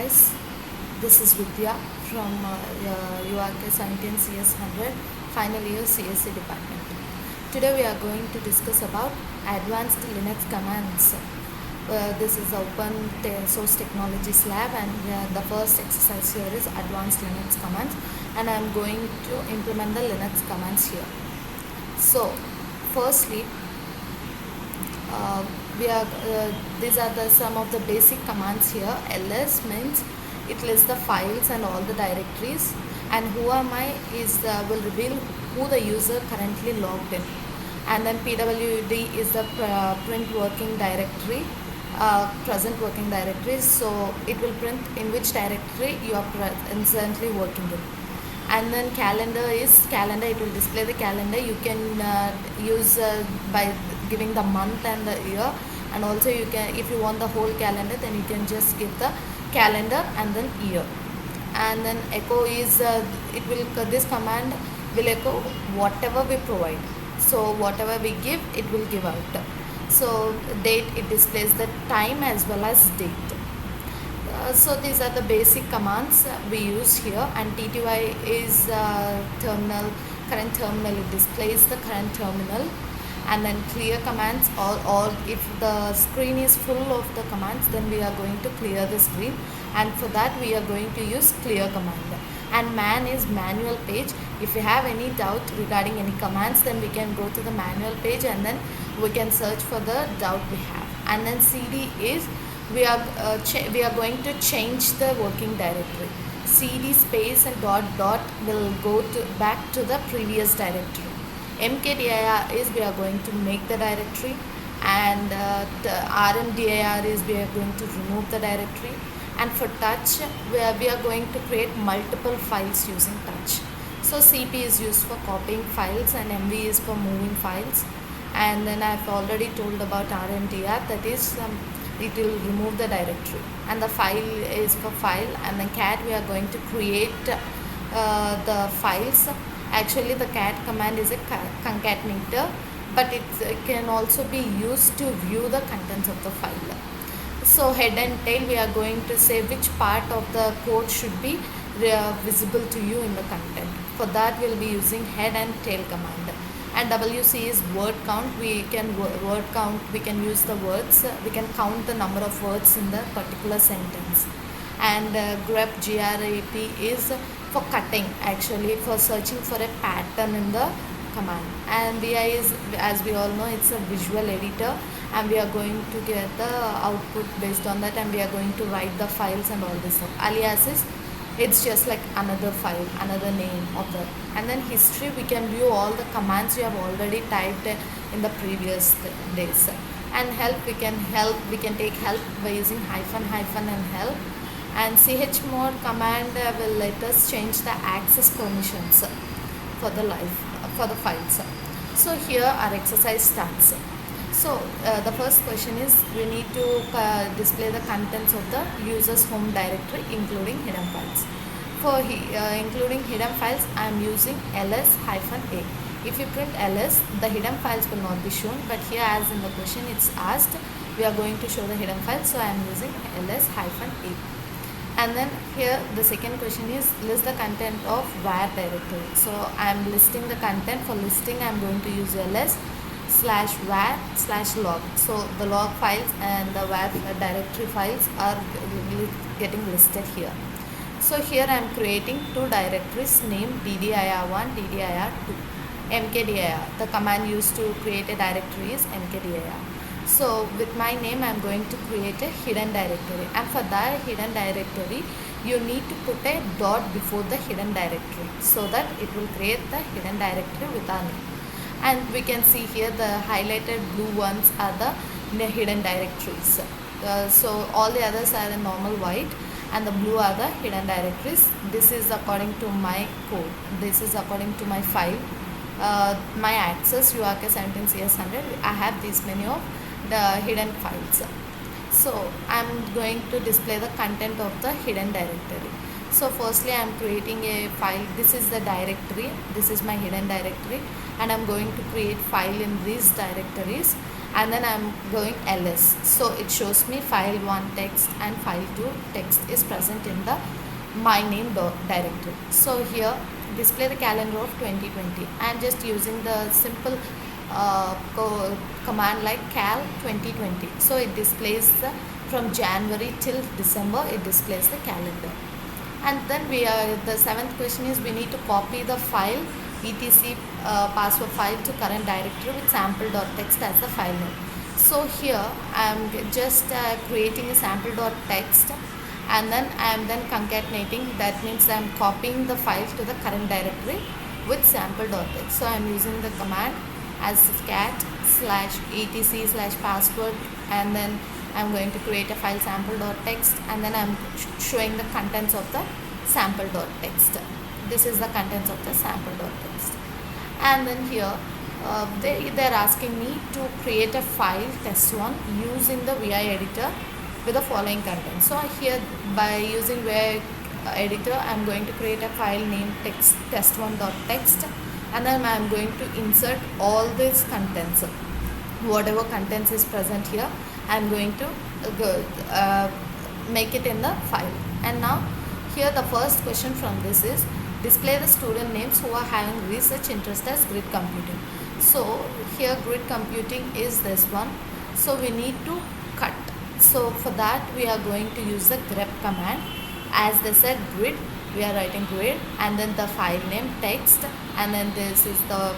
guys, this is Vidya from URK 17 CS100 final year CSC department. Today we are going to discuss about advanced Linux commands. This is open source technologies lab, and the first exercise here is advanced Linux commands, and I am going to implement the Linux commands here. So firstly, these are some of the basic commands here. ls means it lists the files and all the directories, and whoami will reveal who the user currently logged in, and then pwd is the print working directory, present working directory, so it will print in which directory you are presently working in. And then calendar, it will display the calendar. You can use by giving the month and the year, and also you can, if you want the whole calendar, then you can just give the calendar and then year. And then echo is this command will echo whatever we provide, so whatever we give, it will give out. So date, it displays the time as well as date. So these are the basic commands we use here, and TTY is terminal, current terminal, it displays the current terminal. And then clear commands, or if the screen is full of the commands, then we are going to clear the screen, and for that we are going to use clear command. And man is manual page. If you have any doubt regarding any commands, then we can go to the manual page and then we can search for the doubt we have. And then CD is we are going to change the working directory. CD space and dot will go back to the previous directory. mkdir is we are going to make the directory, and the rmdir is we are going to remove the directory. And for touch, we are going to create multiple files using touch. So cp is used for copying files, and mv is for moving files. And then I've already told about rmdir, that is it will remove the directory, and the file is for file. And then cat, we are going to create the files. Actually the cat command is a concatenator, but it can also be used to view the contents of the file. So head and tail, we are going to say which part of the code should be visible to you in the content. For that we'll be using head and tail command. And wc is word count. We can word count, we can use the words, we can count the number of words in the particular sentence. And grep, grep is for cutting, actually for searching for a pattern in the command. And vi is, as we all know, it's a visual editor, and we are going to get the output based on that, and we are going to write the files and all this stuff. Alias is, it's just like another file, another name of that. And then history, we can view all the commands you have already typed in the previous days. And help, we can take help by using hyphen and help. And chmod command will let us change the access permissions for the files. So here our exercise starts. So the first question is, we need to display the contents of the user's home directory including hidden files. For including hidden files, I am using ls-a. If you print ls, the hidden files will not be shown, but here, as in the question it's asked, we are going to show the hidden files, so I am using ls-a. And then here the second question is, list the content of var directory. So I am listing the content. For listing, I am going to use ls/var/log. So the log files and the var directory files are getting listed here. So here I am creating two directories named ddir1, ddir2. mkdir, the command used to create a directory is mkdir. So with my name, I am going to create a hidden directory, and for that hidden directory you need to put a dot before the hidden directory, so that it will create the hidden directory with our name. And we can see here the highlighted blue ones are the hidden directories. So all the others are in normal white, and the blue are the hidden directories. This is according to my code, this is according to my file, my access URK 17 CS100. I have these many of the hidden files. So I am going to display the content of the hidden directory. So firstly, I am creating a file. This is the directory, this is my hidden directory, and I am going to create file in these directories. and then I'm going ls. So it shows me file 1 text and file 2 text is present in the my name directory. So here display the calendar of 2020. I'm just using the simple command like cal 2020. So it displays from January till December, it displays the calendar. And then the seventh question is we need to copy the file etc password file to current directory with sample.txt as the file name. So here I am just creating a sample.txt, and then I am then concatenating. That means I am copying the file to the current directory with sample.txt. So I am using the command as cat /etc /password, and then I'm going to create a file sample.txt, and then I'm showing the contents of the sample.txt. This is the contents of the sample.txt. And then here they're asking me to create a file test1 using the VI editor with the following content. So here by using VI editor, I'm going to create a file named test1.txt, and then I'm going to insert all these contents. Whatever contents is present here, I'm going to make it in the file. And now here the first question from this is display the student names who are having research interest as grid computing. So here grid computing is this one. So we need to cut. So for that we are going to use the grep command. As they said grid, we are writing grid, and then the file name text, and then this is the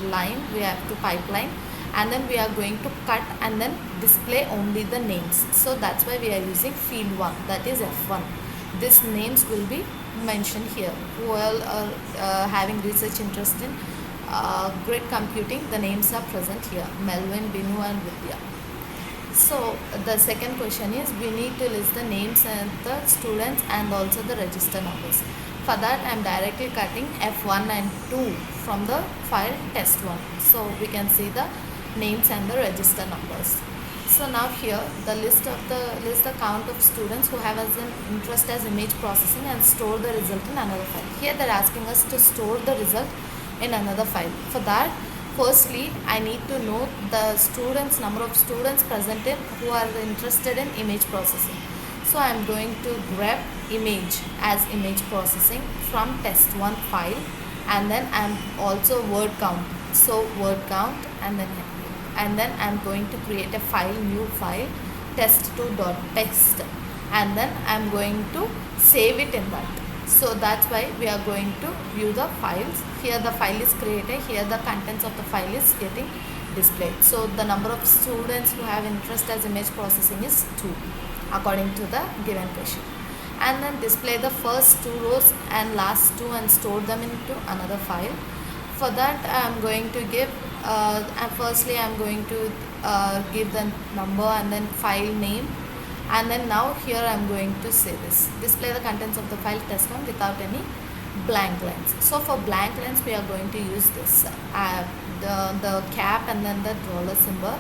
line, we have to pipeline, and then we are going to cut and then display only the names. So that's why we are using field 1, that is F1. These names will be mentioned here. Who are having research interest in grid computing, the names are present here: Melvin, Binu and Vidya. So the second question is we need to list the names and the students and also the register numbers. For that I am directly cutting F1 and 2 from the file test1. So we can see the names and the register numbers. So now here the list the count of students who have as an interest as image processing and store the result in another file. Here they are asking us to store the result in another file. For that, firstly I need to know the students, number of students present in who are interested in image processing. So I am going to grab image as image processing from test1 file, and then I am also word count. So word count, and then I am going to create a file, new file test2.txt, and then I am going to save it in that. So that's why we are going to view the files. Here the file is created, here the contents of the file is getting displayed. So the number of students who have interest as image processing is 2 according to the given question. And then display the first 2 rows and last 2 and store them into another file. For that I am going to give firstly I am going to give the number and then file name, and then now here I am going to say this: display the contents of the file test1 without any blank lines. So for blank lines we are going to use this the cap and then the dollar symbol,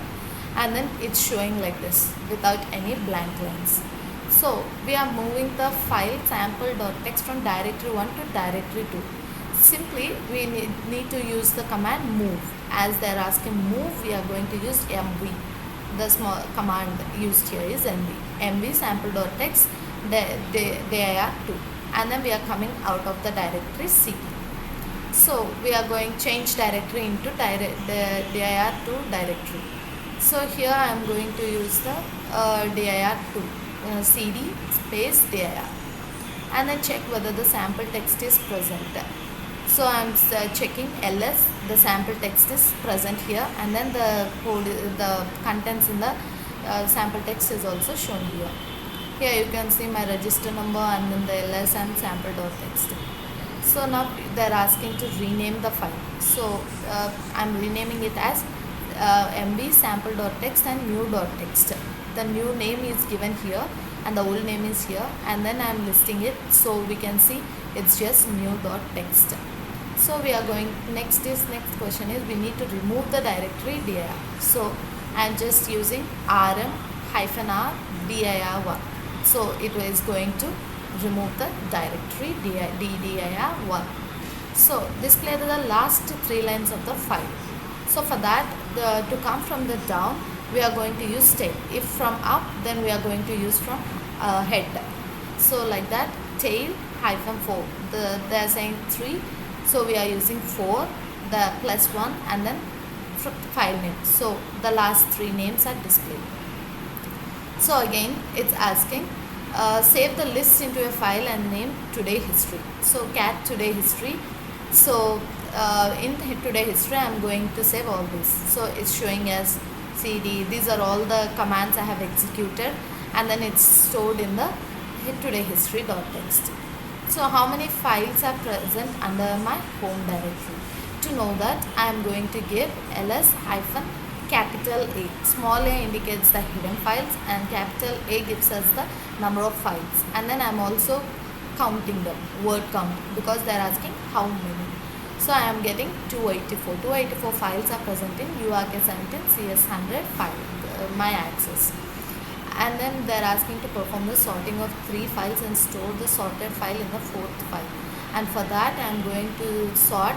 and then it's showing like this without any blank lines. So we are moving the file sample.txt from directory 1 to directory 2. Simply we need to use the command move. As they are asking move, we are going to use mv. The small command used here is mv sample.txt dir2, and then we are coming out of the directory C. So we are going change directory into dir2 directory. So here I am going to use the dir2 cd space dir, and then check whether the sample text is present. So I am checking ls, the sample text is present here, and then the code, the contents in the sample text is also shown here. Here you can see my register number and then the ls and sample.txt. So now they are asking to rename the file. So I am renaming it as mb sample.txt and new.txt. The new name is given here and the old name is here, and then I am listing it, so we can see it's just new.txt. So we are going next question is we need to remove the directory dir. So I am just using rm-r dir1. So it is going to remove the directory dir1. So display the last 3 lines of the file. So for that, to come from the down, we are going to use tail. If from up, then we are going to use from head. So like that, tail hyphen 4. They are saying 3, so we are using 4, the plus 1, and then file name. So the last 3 names are displayed. So again, it's asking save the list into a file and name today history. So cat today history. So in today history, I'm going to save all this. So it's showing as cd. These are all the commands I have executed, and then it's stored in the today history.txt. So how many files are present under my home directory? To know that, I am going to give ls hyphen capital A. Small a indicates the hidden files, and capital A gives us the number of files. And then I am also counting them, word count, because they are asking how many. So I am getting 284. 284 files are present in URK17 CS100 file, my access. And then they are asking to perform the sorting of 3 files and store the sorted file in the 4th file. And for that, I am going to sort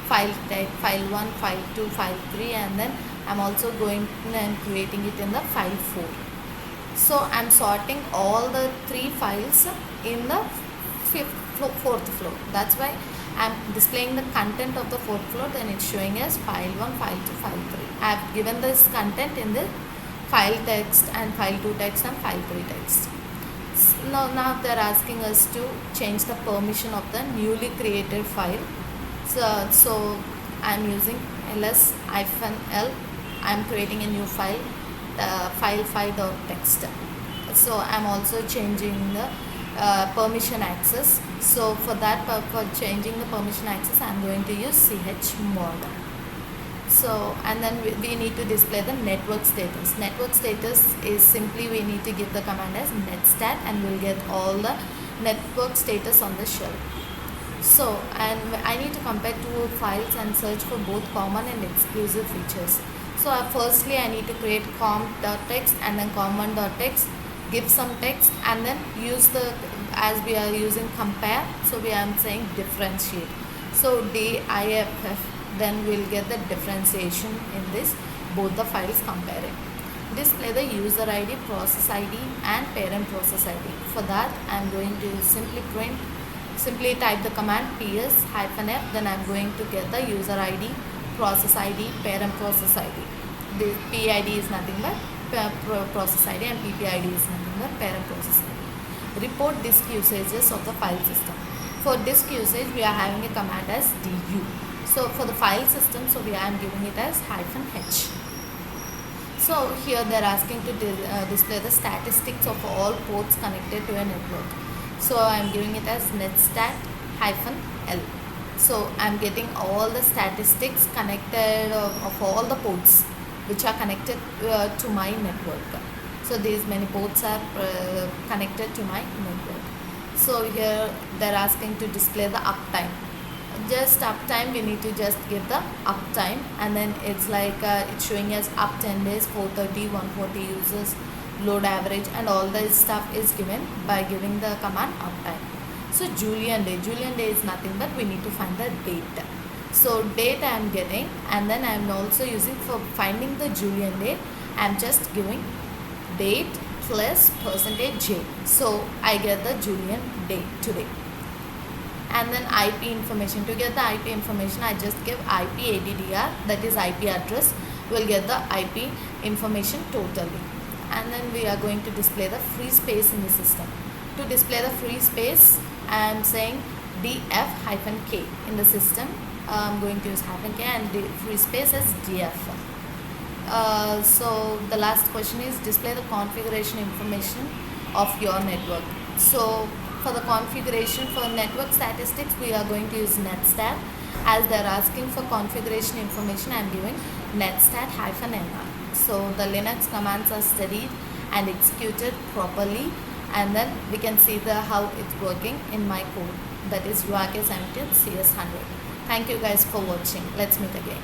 file type, file 1, file 2, file 3, and then I'm also going and creating it in the file 4. So I'm sorting all the 3 files in the 4th floor. That's why I'm displaying the content of the 4th floor. Then it's showing as file 1, file 2, file 3. I've given this content in the file text and file 2 text and file 3 text. Now they're asking us to change the permission of the newly created file. So I'm using ls-l. I'm creating a new file, file5.txt. So I'm also changing the permission access. So for that, for changing the permission access, I'm going to use chmod. So, and then we need to display the network status. Network status is simply we need to give the command as netstat, and we'll get all the network status on the shell. So, and I need to compare 2 files and search for both common and exclusive features. So firstly, I need to create com.txt and then common.txt, give some text, and then use the, as we are using compare, so we are saying differentiate. So diff, then we'll get the differentiation in this, both the files comparing. Display the user ID, process ID, and parent process ID. For that, I'm going to simply type the command ps-f, then I'm going to get the user ID, process ID, parent process ID. The PID is nothing but process ID, and PPID is nothing but parent process ID. Report disk usages of the file system. For disk usage, we are having a command as du. So for the file system, so I am giving it as -h. So here they are asking to display the statistics of all ports connected to a network. So I am giving it as netstat-l. So I am getting all the statistics connected of all the ports which are connected to my network. So these many ports are connected to my network. So here they are asking to display the uptime. Just uptime, we need to just give the uptime, and then it's like it's showing as up 10 days, 430, 140 users, load average, and all this stuff is given by giving the command uptime. So Julian day is nothing but we need to find the date. So date I am getting, and then I am also using for finding the Julian day, I am just giving date plus %j. So I get the Julian day today. And then IP information. To get the IP information, I just give IP ADDR, that is IP address. We'll get the IP information totally. And then we are going to display the free space in the system. To display the free space, I am saying df-k in the system. I'm going to use -k, and the free space is df. So the last question is display the configuration information of your network. So for the configuration for network statistics, we are going to use netstat. As they are asking for configuration information, I am giving netstat-nr. So the Linux commands are studied and executed properly, and then we can see how it's working in my code, that is URK17 CS100. Thank you guys for watching. Let's meet again.